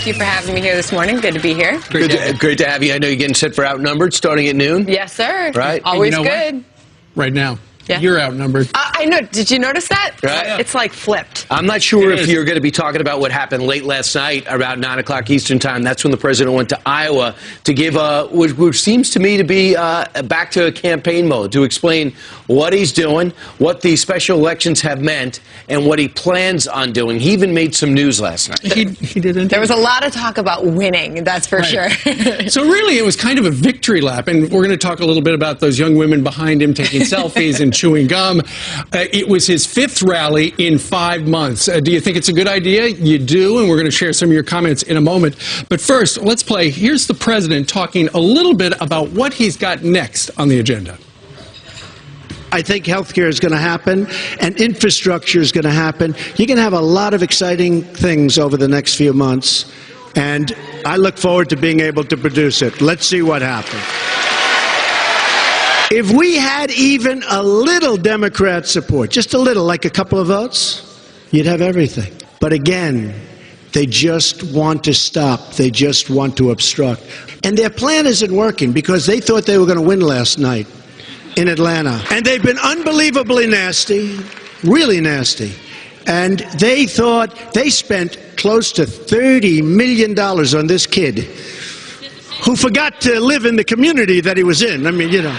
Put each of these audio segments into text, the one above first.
Thank you for having me here this morning. Good to be here. Great to have you. I know you're getting set for Outnumbered starting at noon. Yes, sir. Right. Always And you know good. what? Right now. Yeah. You're outnumbered. I know. Did you notice that? Right. It's like flipped. I'm not sure It if is. you're going to be talking about what happened late last night, around 9 o'clock Eastern time. That's when the president went to Iowa to give, which seems to me to be back to campaign mode, to explain what he's doing, what the special elections have meant, and what he plans on doing. He even made some news last night. He didn't. There was a lot of talk about winning, that's for sure. So really, it was kind of a victory lap, and we're going to talk a little bit about those young women behind him taking selfies and chewing gum. It was his 5th rally in 5 months. Do you think it's a good idea? You do, and we're going to share some of your comments in a moment. But first, let's play. Here's the president talking a little bit about what he's got next on the agenda. I think healthcare is going to happen and infrastructure is going to happen. You're going to have a lot of exciting things over the next few months, and I look forward to being able to produce it. Let's see what happens. If we had even a little Democrat support, just a little, like a couple of votes, you'd have everything. But again, they just want to stop. They just want to obstruct. And their plan isn't working because they thought they were going to win last night in Atlanta. And they've been unbelievably nasty, really nasty. And they thought they spent close to $30 million on this kid who forgot to live in the community that he was in. I mean, you know.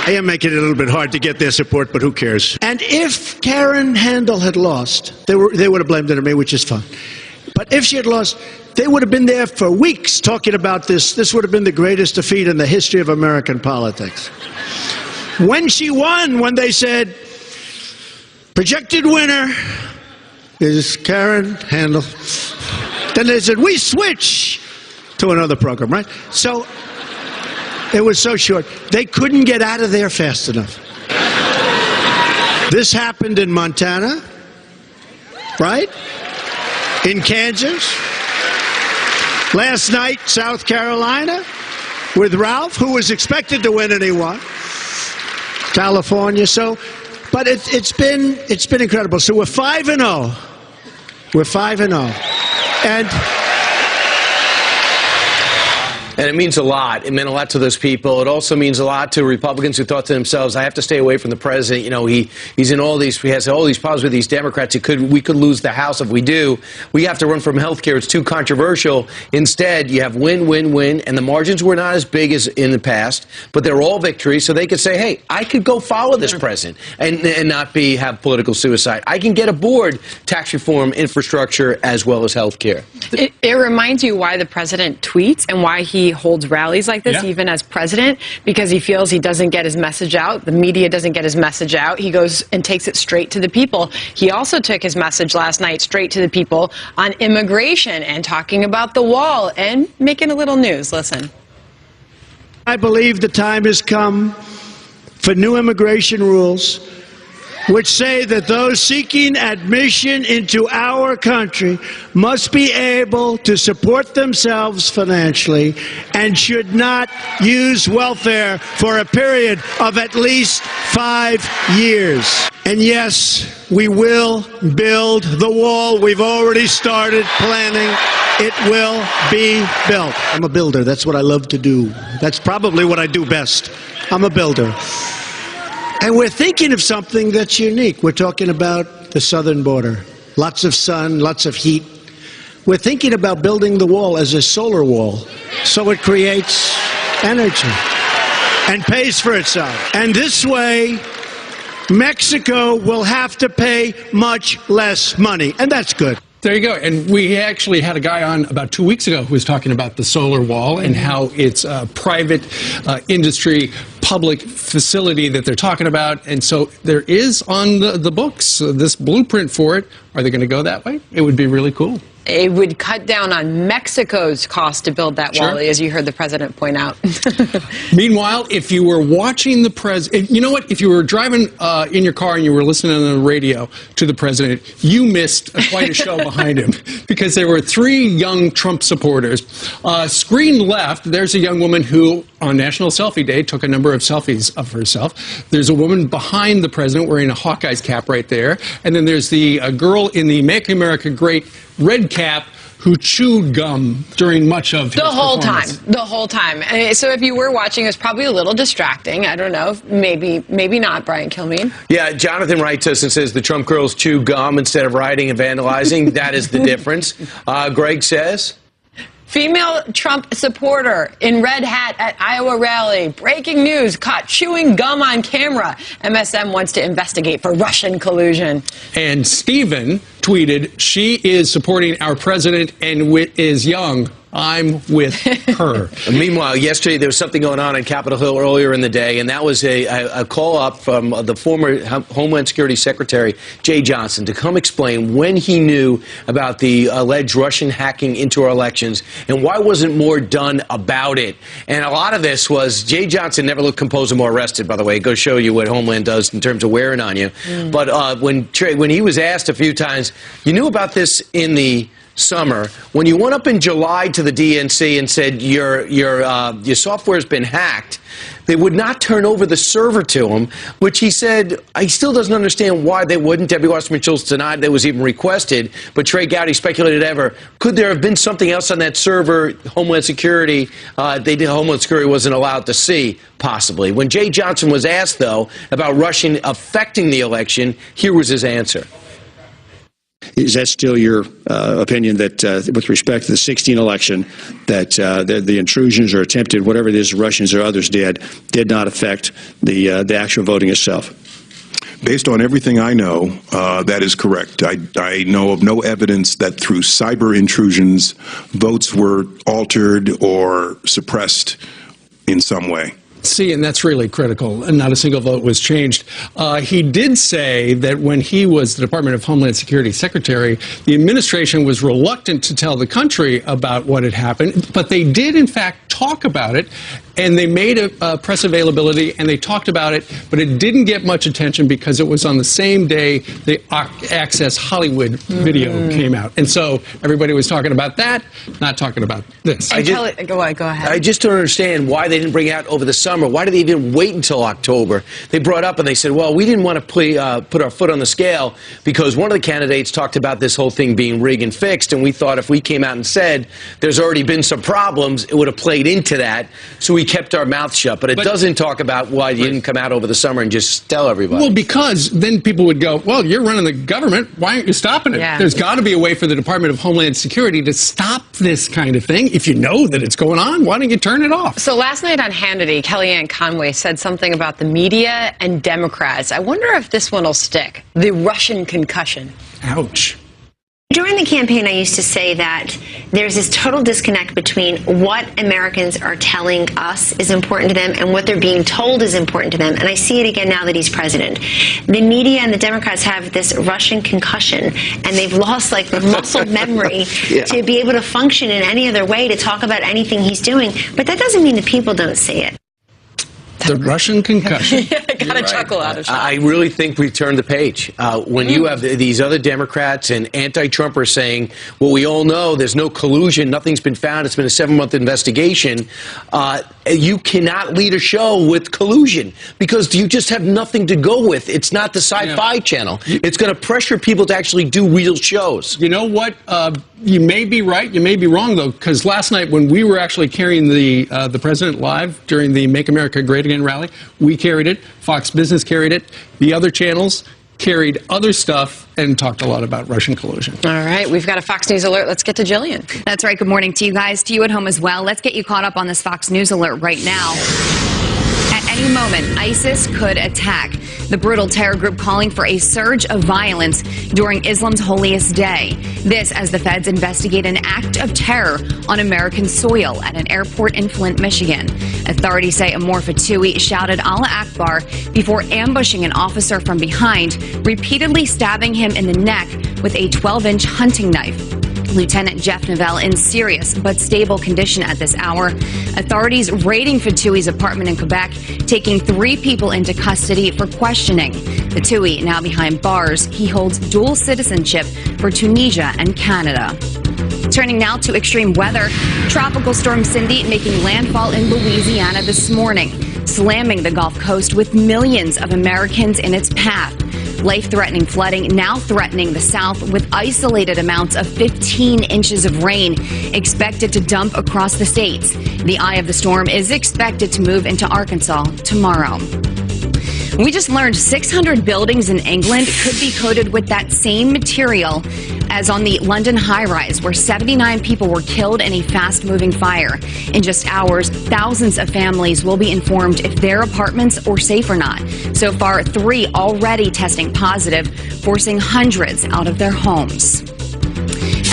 I am making it a little bit hard to get their support, but who cares? And if Karen Handel had lost, they would have blamed it on me, which is fine. But if she had lost, they would have been there for weeks talking about this. This would have been the greatest defeat in the history of American politics. When she won, when they said, projected winner is Karen Handel, then they said, we switch to another program, right? So it was so short. They couldn't get out of there fast enough. This happened in Montana, right? In Kansas. Last night, South Carolina, with Ralph, who was expected to win and he won. California. So, but it's been incredible. So we're 5-0. We're 5-0. And it means a lot. It meant a lot to those people. It also means a lot to Republicans who thought to themselves, I have to stay away from the president. You know, he's in all these, he has all these problems with these Democrats. We could lose the House if we do. We have to run from health care. It's too controversial. Instead, you have win, win, win. And the margins were not as big as in the past, but they're all victories. So they could say, hey, I could go follow this president and not have political suicide. I can get aboard tax reform, infrastructure, as well as health care. It reminds you why the president tweets and why he holds rallies like this, even as president, because he feels he doesn't get his message out. The media doesn't get his message out. He goes and takes it straight to the people. He also took his message last night straight to the people on immigration and talking about the wall and making a little news. Listen. I believe the time has come for new immigration rules which say that those seeking admission into our country must be able to support themselves financially and should not use welfare for a period of at least 5 years. And yes, we will build the wall. We've already started planning. It will be built. I'm a builder. That's what I love to do. That's probably what I do best. I'm a builder. And we're thinking of something that's unique. We're talking about the southern border. Lots of sun, lots of heat. We're thinking about building the wall as a solar wall, so it creates energy and pays for itself. And this way, Mexico will have to pay much less money, and that's good. There you go. And we actually had a guy on about 2 weeks ago who was talking about the solar wall and how it's a private industry, public facility that they're talking about. And so there is on the books this blueprint for it. Are they going to go that way? It would be really cool. It would cut down on Mexico's cost to build that wall, as you heard the president point out. Meanwhile, if you were watching the president, you know what? If you were driving in your car and you were listening on the radio to the president, you missed quite a show behind him because there were 3 young Trump supporters. Screen left, there's a young woman who, on National Selfie Day, took a number of selfies of herself. There's a woman behind the president wearing a Hawkeyes cap right there. And then there's the girl in the Make America Great red cap who chewed gum during much of his The whole time. performance. The whole time. So if you were watching, it was probably a little distracting. I don't know. Maybe not, Brian Kilmeade. Yeah, Jonathan writes us and says the Trump girls chew gum instead of rioting and vandalizing. That is the difference. Greg says... Female Trump supporter in red hat at Iowa rally. Breaking news, caught chewing gum on camera. MSM wants to investigate for Russian collusion. And Stephen tweeted, she is supporting our president and is young. I'm with her. Meanwhile, yesterday there was something going on Capitol Hill earlier in the day, and that was a call up from the former Homeland Security Secretary, Jay Johnson, to come explain when he knew about the alleged Russian hacking into our elections and why wasn't more done about it. And a lot of this was Jay Johnson never looked composed or more arrested, by the way. It goes to show you what Homeland does in terms of wearing on you. But when he was asked a few times, you knew about this in the summer, when you went up in July to the DNC and said your software's been hacked, they would not turn over the server to him, which he said he still doesn't understand why they wouldn't. Debbie Wasserman-Schultz denied that was even requested, but Trey Gowdy speculated could there have been something else on that server Homeland Security Homeland Security wasn't allowed to see, possibly. When Jay Johnson was asked, though, about Russian affecting the election, here was his answer. Is that still your opinion that with respect to the 2016 election, that the intrusions or attempted, whatever it is, Russians or others did not affect the actual voting itself? Based on everything I know, that is correct. I know of no evidence that through cyber intrusions, votes were altered or suppressed in some way. See, and that's really critical, and not a single vote was changed. He did say that when he was the Department of Homeland Security Secretary, the administration was reluctant to tell the country about what had happened, but they did, in fact, talk about it, and they made a press availability, and they talked about it, but it didn't get much attention because it was on the same day the Access Hollywood video came out. And so everybody was talking about that, not talking about this. Go ahead. I just don't understand why they didn't bring it out over the summer. Why did they even wait until October? They brought up and they said, well, we didn't want to put our foot on the scale because one of the candidates talked about this whole thing being rigged and fixed, and we thought if we came out and said there's already been some problems, it would have played into that. So we kept our mouth shut. But it doesn't talk about why you didn't come out over the summer and just tell everybody. Well, because then people would go, well, you're running the government. Why aren't you stopping it? Yeah. There's got to be a way for the Department of Homeland Security to stop this kind of thing. If you know that it's going on, why don't you turn it off? So last night on Hannity, Kellyanne Conway said something about the media and Democrats. I wonder if this one will stick. The Russian concussion. Ouch. During the campaign, I used to say that there's this total disconnect between what Americans are telling us is important to them and what they're being told is important to them. And I see it again now that he's president. The media and the Democrats have this Russian concussion, and they've lost like the muscle memory to be able to function in any other way to talk about anything he's doing. But that doesn't mean the people don't see it. The Russian concussion. I got a chuckle out of it. I really think we've turned the page. When you have these other Democrats and anti-Trumpers saying, well, we all know there's no collusion, nothing's been found, it's been a 7-month investigation, you cannot lead a show with collusion because you just have nothing to go with. It's not the Sci-Fi Channel. It's going to pressure people to actually do real shows. You know what? You may be right. You may be wrong, though, because last night when we were actually carrying the president live during the Make America Great Again rally, we carried it. Fox Business carried it. The other channels carried other stuff and talked a lot about Russian collusion. All right, we've got a Fox News alert. Let's get to Jillian. That's right. Good morning to you guys, to you at home as well. Let's get you caught up on this Fox News alert right now. At any moment, ISIS could attack. The brutal terror group calling for a surge of violence during Islam's holiest day. This as the feds investigate an act of terror on American soil at an airport in Flint, Michigan. Authorities say Amor Fatoui shouted Allah Akbar before ambushing an officer from behind, repeatedly stabbing him in the neck with a 12-inch hunting knife. Lieutenant Jeff Novell in serious but stable condition at this hour. Authorities raiding Fatoui's apartment in Quebec, taking 3 people into custody for questioning. Fatoui now behind bars. He holds dual citizenship for Tunisia and Canada. Turning now to extreme weather. Tropical Storm Cindy making landfall in Louisiana this morning, slamming the Gulf Coast with millions of Americans in its path. Life-threatening flooding now threatening the south with isolated amounts of 15 inches of rain expected to dump across the states. The eye of the storm is expected to move into Arkansas tomorrow. We just learned 600 buildings in England could be coated with that same material as on the London high-rise, where 79 people were killed in a fast-moving fire. In just hours, thousands of families will be informed if their apartments are safe or not. So far, 3 already testing positive, forcing hundreds out of their homes.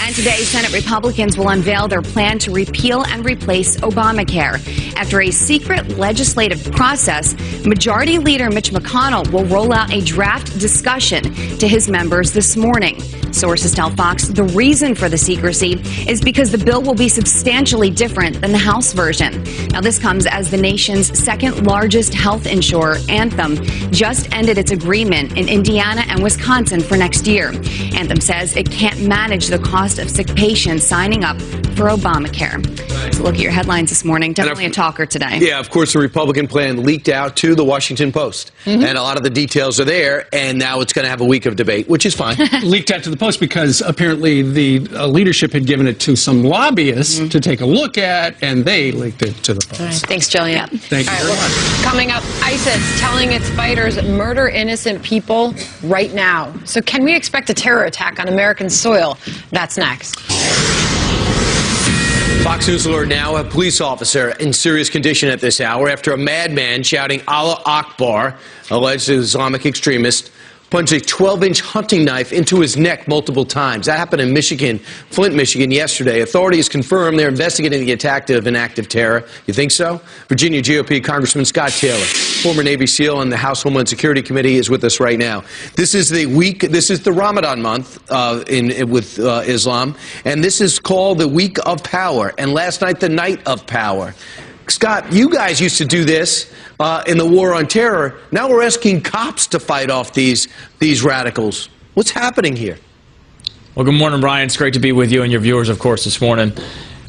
And today, Senate Republicans will unveil their plan to repeal and replace Obamacare. After a secret legislative process, Majority Leader Mitch McConnell will roll out a draft discussion to his members this morning. Sources tell Fox the reason for the secrecy is because the bill will be substantially different than the House version. Now, this comes as the nation's second largest health insurer, Anthem, just ended its agreement in Indiana and Wisconsin for next year. Anthem says it can't manage the cost of sick patients signing up for Obamacare. So look at your headlines this morning. Definitely a talker today. Yeah, of course, the Republican plan leaked out to the Washington Post. And a lot of the details are there, and now it's going to have a week of debate, which is fine. Leaked out to the Post because apparently the leadership had given it to some lobbyists to take a look at, and they leaked it to the Post. All right, thanks, Jillian. Thank you very much. Coming up, ISIS telling its fighters murder innocent people right now. So can we expect a terror attack on American soil? That's next. Fox News alert now, a police officer in serious condition at this hour after a madman shouting Allah Akbar, alleged Islamic extremist, punched a 12-inch hunting knife into his neck multiple times. That happened in Michigan, Flint, Michigan, yesterday. Authorities confirmed they're investigating the attack of an act of terror. You think so? Virginia GOP Congressman Scott Taylor, former Navy SEAL on the House Homeland Security Committee, is with us right now. This is the Ramadan month with Islam, and this is called the Week of Power, and last night, the Night of Power. Scott, you guys used to do this in the war on terror. Now we're asking cops to fight off these radicals. What's happening here? Well, good morning, Brian. It's great to be with you and your viewers, of course, this morning.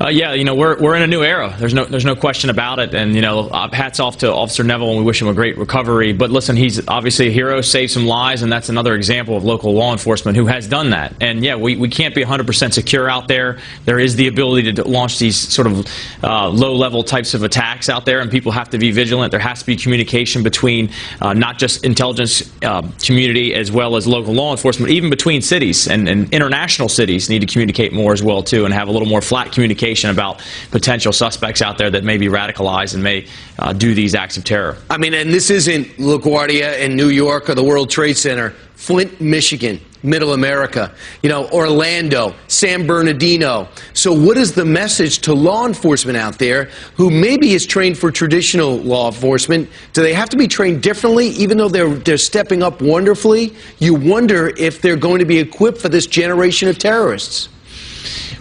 Yeah, you know, we're in a new era. There's no question about it. And, you know, hats off to Officer Neville, and we wish him a great recovery. But listen, he's obviously a hero, saved some lives, and that's another example of local law enforcement who has done that. And, yeah, we can't be 100% secure out there. There is the ability to launch these sort of low-level types of attacks out there, and people have to be vigilant. There has to be communication between not just intelligence community as well as local law enforcement, even between cities. And international cities need to communicate more as well, too, and have a little more flat communication about potential suspects out there that may be radicalized and may do these acts of terror. I mean, and this isn't LaGuardia in New York or the World Trade Center. Flint, Michigan, Middle America, you know, Orlando, San Bernardino. So what is the message to law enforcement out there who maybe is trained for traditional law enforcement? Do they have to be trained differently, even though they're stepping up wonderfully? You wonder if they're going to be equipped for this generation of terrorists.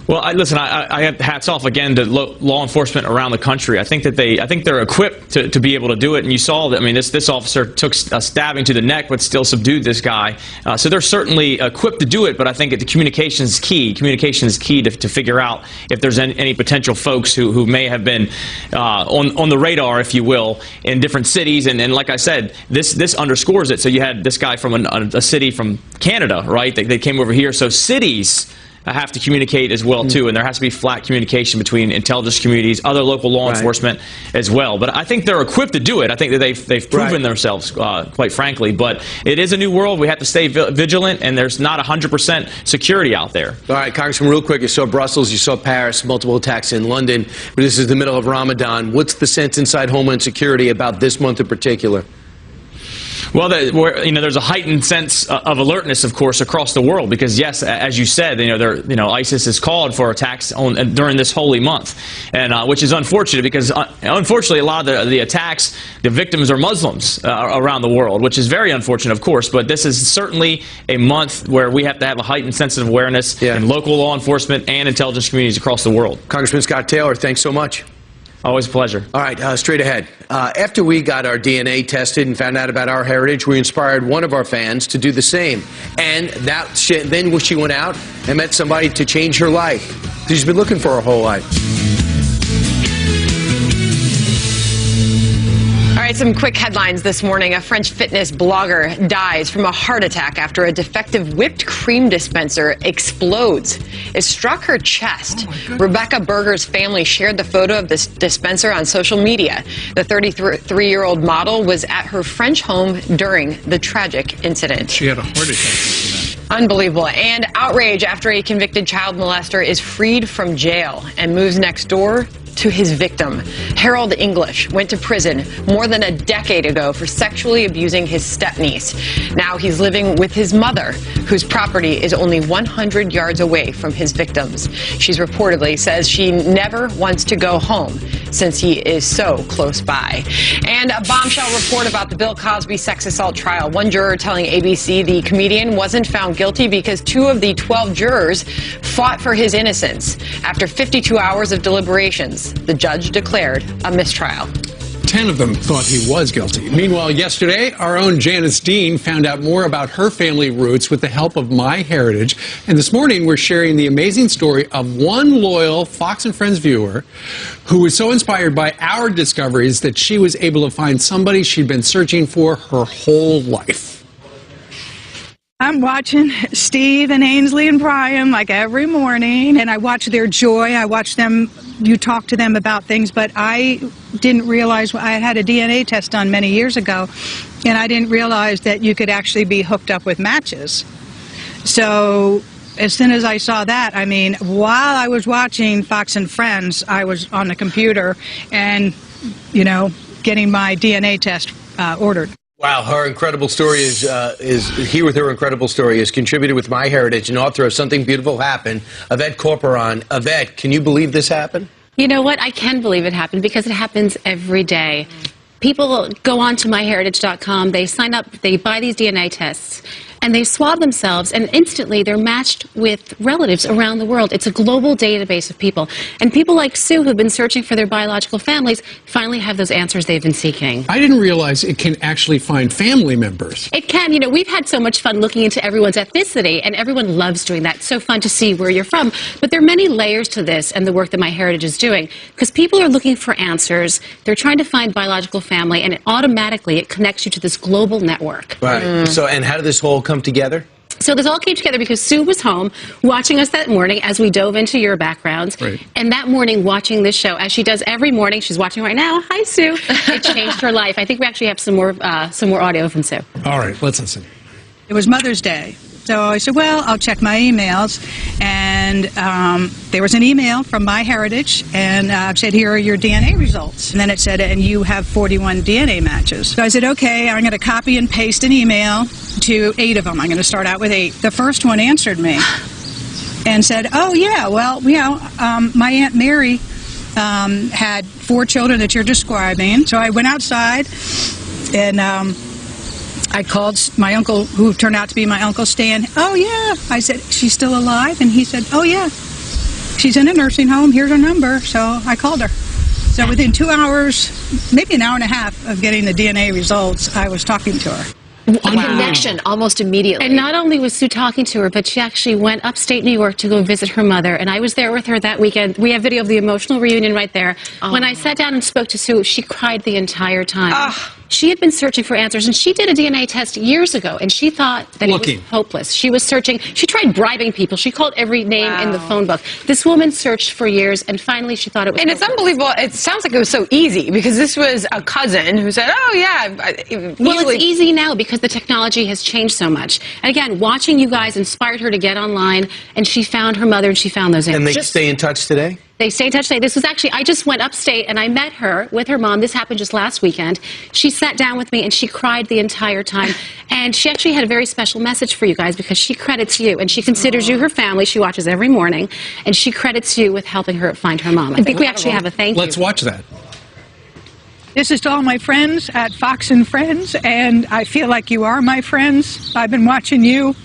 Well, listen, I have hats off again to law enforcement around the country. I think they're equipped to be able to do it. And you saw that. I mean, this officer took a stabbing to the neck, but still subdued this guy. So they're certainly equipped to do it. But I think the communication is key. Communication is key to figure out if there's any potential folks who may have been on the radar, if you will, in different cities. And like I said, this underscores it. So you had this guy from a city from Canada, right? They came over here. So cities have to communicate as well, too, and there has to be flat communication between intelligence communities, other local law enforcement as well. But I think they're equipped to do it. I think that they've proven themselves, quite frankly. But it is a new world. We have to stay vigilant, and there's not 100% security out there. All right, Congressman, real quick, you saw Brussels, you saw Paris, multiple attacks in London. But this is the middle of Ramadan. What's the sense inside Homeland Security about this month in particular? Well, there's a heightened sense of alertness, of course, across the world because, yes, as you said, ISIS has called for attacks during this holy month, and which is unfortunate because, unfortunately, a lot of the attacks, the victims are Muslims around the world, which is very unfortunate, of course. But this is certainly a month where we have to have a heightened sense of awareness in local law enforcement and intelligence communities across the world. Congressman Scott Taylor, thanks so much. Always a pleasure. All right, straight ahead. After we got our DNA tested and found out about our heritage, we inspired one of our fans to do the same. And then she went out and met somebody to change her life. She's been looking for her whole life. All right, some quick headlines this morning. A French fitness blogger dies from a heart attack after a defective whipped cream dispenser explodes. It struck her chest. Rebecca Berger's family shared the photo of this dispenser on social media. The 33-year-old model was at her French home during the tragic incident. She had a heart attack. Unbelievable. And outrage after a convicted child molester is freed from jail and moves next door to his victim. Harold English went to prison more than a decade ago for sexually abusing his stepniece. Now he's living with his mother, whose property is only 100 yards away from his victims. She's reportedly says she never wants to go home since he is so close by. And a bombshell report about the Bill Cosby sex assault trial. One juror telling ABC the comedian wasn't found guilty because 2 of the 12 jurors fought for his innocence. After 52 hours of deliberations, the judge declared a mistrial. 10 of them thought he was guilty. Meanwhile, yesterday, our own Janice Dean found out more about her family roots with the help of MyHeritage. And this morning, we're sharing the amazing story of one loyal Fox and Friends viewer who was so inspired by our discoveries that she was able to find somebody she'd been searching for her whole life. I'm watching Steve and Ainsley and Brian like every morning, and I watch their joy. I watch them, you talk to them about things, but I didn't realize, I had a DNA test done many years ago, and I didn't realize that you could actually be hooked up with matches. So as soon as I saw that, I mean, while I was watching Fox and Friends, I was on the computer and, you know, getting my DNA test ordered. Wow, her incredible story is here with her incredible story is contributed with MyHeritage and author of Something Beautiful Happened, Yvette Corporon. Yvette, can you believe this happened? You know what? I can believe it happened because it happens every day. People go on to myheritage.com, they sign up, they buy these DNA tests, and they swab themselves, and instantly they're matched with relatives around the world. It's a global database of people. And people like Sue, who've been searching for their biological families, finally have those answers they've been seeking. I didn't realize it can actually find family members. It can. You know, we've had so much fun looking into everyone's ethnicity, and everyone loves doing that. It's so fun to see where you're from. But there are many layers to this and the work that MyHeritage is doing, because people are looking for answers. They're trying to find biological family, and it connects you to this global network. Right. So, and how did this whole come together? So this all came together because Sue was home watching us that morning as we dove into your backgrounds. Right. And that morning watching this show, as she does every morning, she's watching right now. Hi, Sue. It changed her life. I think we actually have some more audio from Sue. All right, let's listen. It was Mother's Day. So I said, well, I'll check my emails. And there was an email from MyHeritage, and said, here are your DNA results. And then it said, and you have 41 DNA matches. So I said, okay, I'm going to copy and paste an email to 8 of them. I'm going to start out with 8. The first one answered me and said, oh, yeah, well, you know, my Aunt Mary had 4 children that you're describing. So I went outside and I called my uncle, who turned out to be my Uncle Stan. Oh, yeah. I said, she's still alive? And he said, oh, yeah. She's in a nursing home. Here's her number. So I called her. So within 2 hours, maybe an hour and a half of getting the DNA results, I was talking to her. A connection almost immediately. And not only was Sue talking to her, but she actually went upstate New York to go visit her mother. And I was there with her that weekend. We have video of the emotional reunion right there. Oh. When I sat down and spoke to Sue, she cried the entire time. She had been searching for answers, and she did a DNA test years ago, and she thought that it was hopeless. She was searching. She tried bribing people. She called every name in the phone book. This woman searched for years, and finally she thought it was And it's unbelievable. It sounds like it was so easy, because this was a cousin who said, oh, yeah. Well, it's easy now because the technology has changed so much. And again, watching you guys inspired her to get online, and she found her mother, and she found those answers. And they stay in touch today? They stay in touch today. This was actually, I just went upstate and I met her with her mom. This happened just last weekend. She sat down with me and she cried the entire time. And she actually had a very special message for you guys because she credits you and she considers you her family. She watches every morning and she credits you with helping her find her mom. I think we actually have a thank you. Let's watch that. This is to all my friends at Fox and Friends, and I feel like you are my friends. I've been watching you.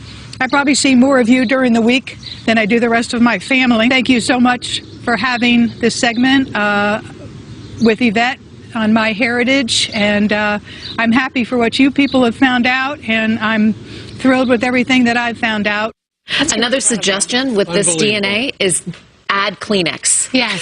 I probably see more of you during the week than I do the rest of my family. Thank you so much for having this segment with Yvette on MyHeritage, and I'm happy for what you people have found out, and I'm thrilled with everything that I've found out. Another suggestion with this DNA is add Kleenex. Yes.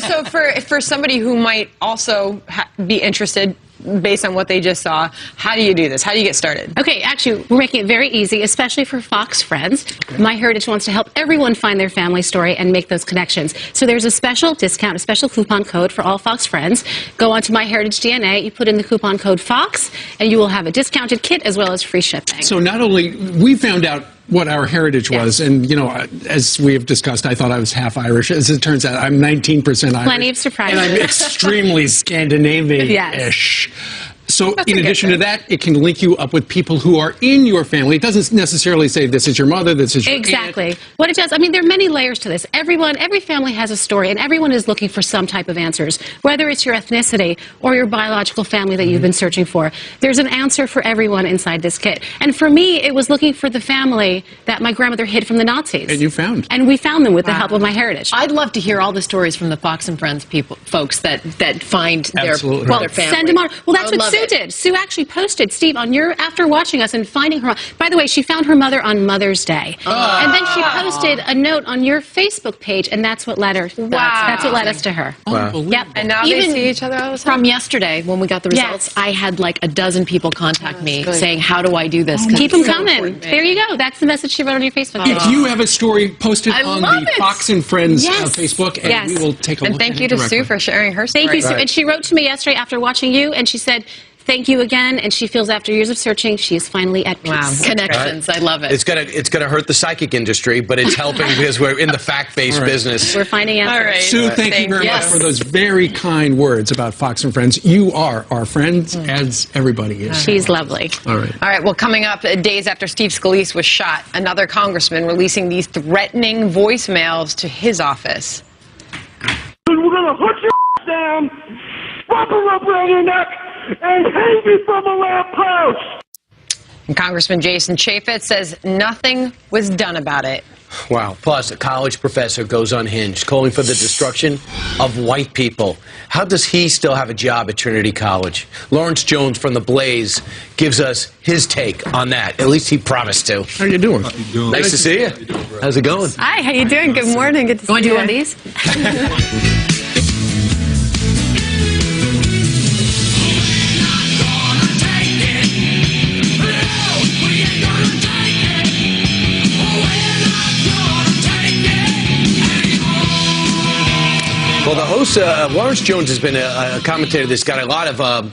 So for somebody who might also be interested, based on what they just saw, how do you do this? How do you get started? Okay, actually, we're making it very easy, especially for Fox friends. Okay. MyHeritage wants to help everyone find their family story and make those connections. So there's a special discount, a special coupon code for all Fox friends. Go on to MyHeritage DNA, you put in the coupon code FOX, and you will have a discounted kit as well as free shipping. So not only, we found out what our heritage was, and, you know, as we have discussed, I thought I was half Irish. As it turns out, I'm 19% Irish. Plenty of surprises. And I'm extremely Scandinavian-ish. Yes. So in addition to that, it can link you up with people who are in your family. It doesn't necessarily say this is your mother, this is your Exactly. aunt. What it does, I mean, there are many layers to this. Every family has a story, and everyone is looking for some type of answers, whether it's your ethnicity or your biological family that you've been searching for. There's an answer for everyone inside this kit. And for me, it was looking for the family that my grandmother hid from the Nazis. And you found. And we found them with the help of MyHeritage. I'd love to hear all the stories from the Fox and Friends folks that find their family. Send them on. Well, that's what Sue did. Sue actually posted, Steve, on after watching us and finding her. By the way, she found her mother on Mother's Day, and then she posted a note on your Facebook page, and that's what led her. That's what led us to her. Wow. Yep. And now they see each other all the time? From yesterday, when we got the results, I had like a dozen people contact me saying, "How do I do this?" Keep them coming. There you go. That's the message she wrote on your Facebook page. If you have a story, post it on the Fox and Friends Facebook, and we will take a look at it. And thank you to Sue for sharing her story. Thank you, Sue. And she wrote to me yesterday after watching you, and she said, thank you again, and she feels after years of searching, she is finally at peace. Wow, connections, I love it. It's gonna hurt the psychic industry, but it's helping because we're in the fact-based business. We're finding answers. All right. Sue, thank you very much for those very kind words about Fox and Friends. You are our friends, as everybody is. She's lovely. All right. All right, well, coming up, days after Steve Scalise was shot, another congressman releasing these threatening voicemails to his office. We're gonna hook your down, wrap her up around your neck, and hang you from a lamppost. And Congressman Jason Chaffetz says nothing was done about it. Wow. Plus, a college professor goes unhinged, calling for the destruction of white people. How does he still have a job at Trinity College? Lawrence Jones from The Blaze gives us his take on that. At least he promised to. How you doing? Nice to see you. How's it going? Hi, how you doing? Good morning. Good to see you. Want to do one of these? Well, the host, Lawrence Jones, has been a commentator that's got a lot of,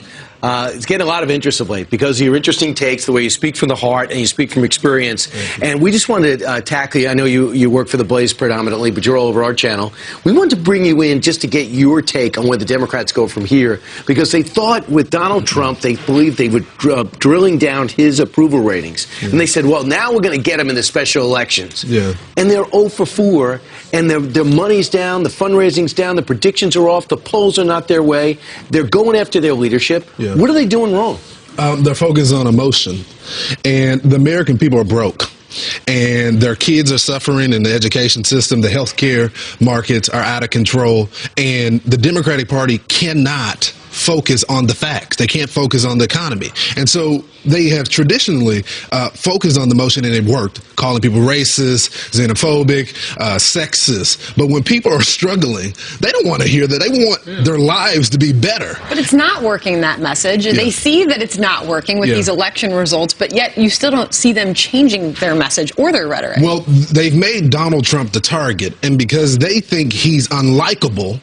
it's getting a lot of interest of late because of your interesting takes, the way you speak from the heart and you speak from experience. And we just wanted to tackle you. I know you work for The Blaze predominantly, but you're all over our channel. We wanted to bring you in just to get your take on where the Democrats go from here because they thought with Donald Trump, they believed they would drilling down his approval ratings. And they said, well, now we're going to get him in the special elections. And they're 0 for 4. And their money's down, the fundraising's down, the predictions are off, the polls are not their way. They're going after their leadership. What are they doing wrong? They're focused on emotion. And the American people are broke. And their kids are suffering in the education system. The healthcare markets are out of control. And the Democratic Party cannot focus on the facts. They can't focus on the economy. And so they have traditionally focused on the motion, and it worked, calling people racist, xenophobic, sexist. But when people are struggling, they don't want to hear that. They want their lives to be better. But it's not working, that message. They see that it's not working with these election results, but yet you still don't see them changing their message or their rhetoric. Well, they've made Donald Trump the target, and because they think he's unlikable,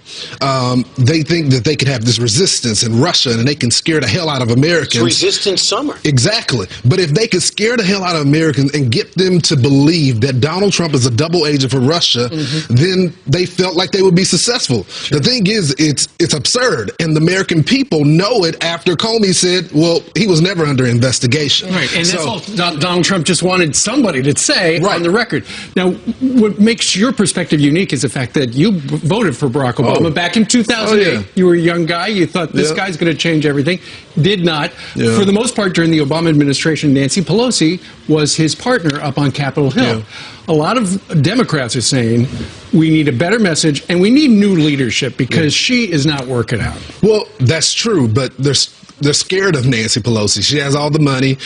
they think that they can have this resistance in Russia, and they can scare the hell out of Americans. It's resistance summer. Exactly. But if they could scare the hell out of Americans and get them to believe that Donald Trump is a double agent for Russia, then they felt like they would be successful. The thing is, it's absurd, and the American people know it after Comey said, well, he was never under investigation. Right, and that's all Donald Trump just wanted somebody to say on the record. Now, what makes your perspective unique is the fact that you voted for Barack Obama back in 2008. You were a young guy. You thought this guy's going to change everything. Did not. For the most part, during the Obama administration, Nancy Pelosi was his partner up on Capitol Hill. A lot of Democrats are saying we need a better message and we need new leadership because she is not working out. Well, that's true, but there's they're scared of Nancy Pelosi. She has all the money.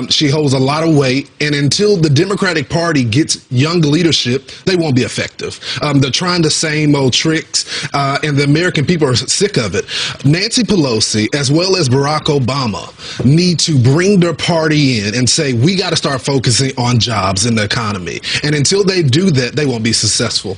She holds a lot of weight. And until the Democratic Party gets young leadership, they won't be effective. They're trying the same old tricks, and the American people are sick of it. Nancy Pelosi, as well as Barack Obama, need to bring their party in and say, we got to start focusing on jobs in the economy. And until they do that, they won't be successful.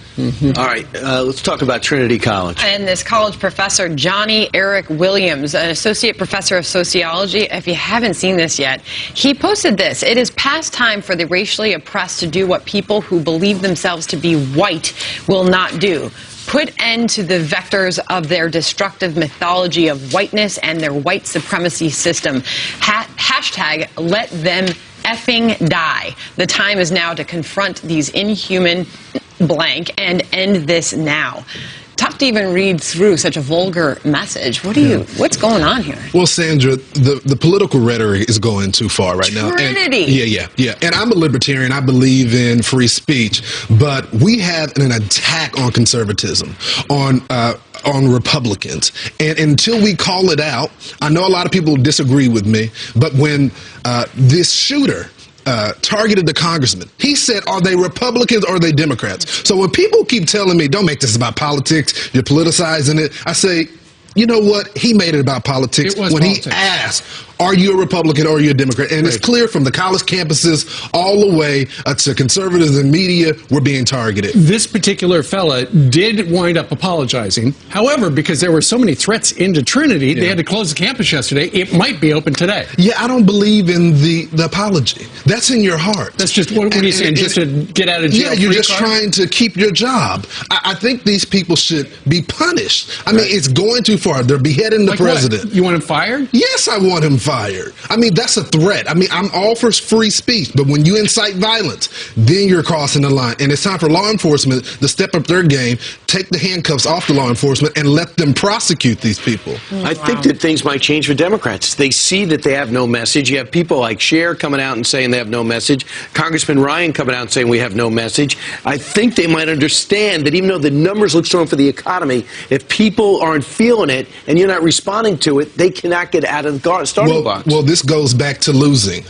All right, let's talk about Trinity College. And this college professor, Johnny Eric Williams, an associate professor of sociology, if you haven't seen this yet, he posted this: "It is past time for the racially oppressed to do what people who believe themselves to be white will not do. Put end to the vectors of their destructive mythology of whiteness and their white supremacy system. Hashtag let them effing die. The time is now to confront these inhuman blank and end this now." Tough to even read through such a vulgar message. What's going on here? Well, Sandra, the political rhetoric is going too far right now. Trinity. Yeah. And I'm a libertarian. I believe in free speech, but we have an attack on conservatism, on Republicans. And until we call it out, I know a lot of people disagree with me, but when this shooter targeted the congressman, he said, are they Republicans or are they Democrats? So when people keep telling me, don't make this about politics, you're politicizing it, I say, you know what? He made it about politics when he asked, are you a Republican or are you a Democrat? And it's clear from the college campuses all the way to conservatives and media, we're being targeted. This particular fella did wind up apologizing. However, because there were so many threats into Trinity, they had to close the campus yesterday. It might be open today. Yeah, I don't believe in the apology. That's in your heart. That's just, what are you saying, just to get out of jail? Yeah, you're just trying to keep your job. I think these people should be punished. I mean, it's going too far. They're beheading the president. What? You want him fired? Yes, I want him fired. I mean, that's a threat. I mean, I'm all for free speech, but when you incite violence, then you're crossing the line. And it's time for law enforcement to step up their game, take the handcuffs off the law enforcement, and let them prosecute these people. I think that things might change for Democrats. They see that they have no message. You have people like Cher coming out and saying they have no message. Congressman Ryan coming out and saying we have no message. I think they might understand that even though the numbers look strong for the economy, if people aren't feeling it and you're not responding to it, they cannot get out of the starting box. Well, this goes back to losing.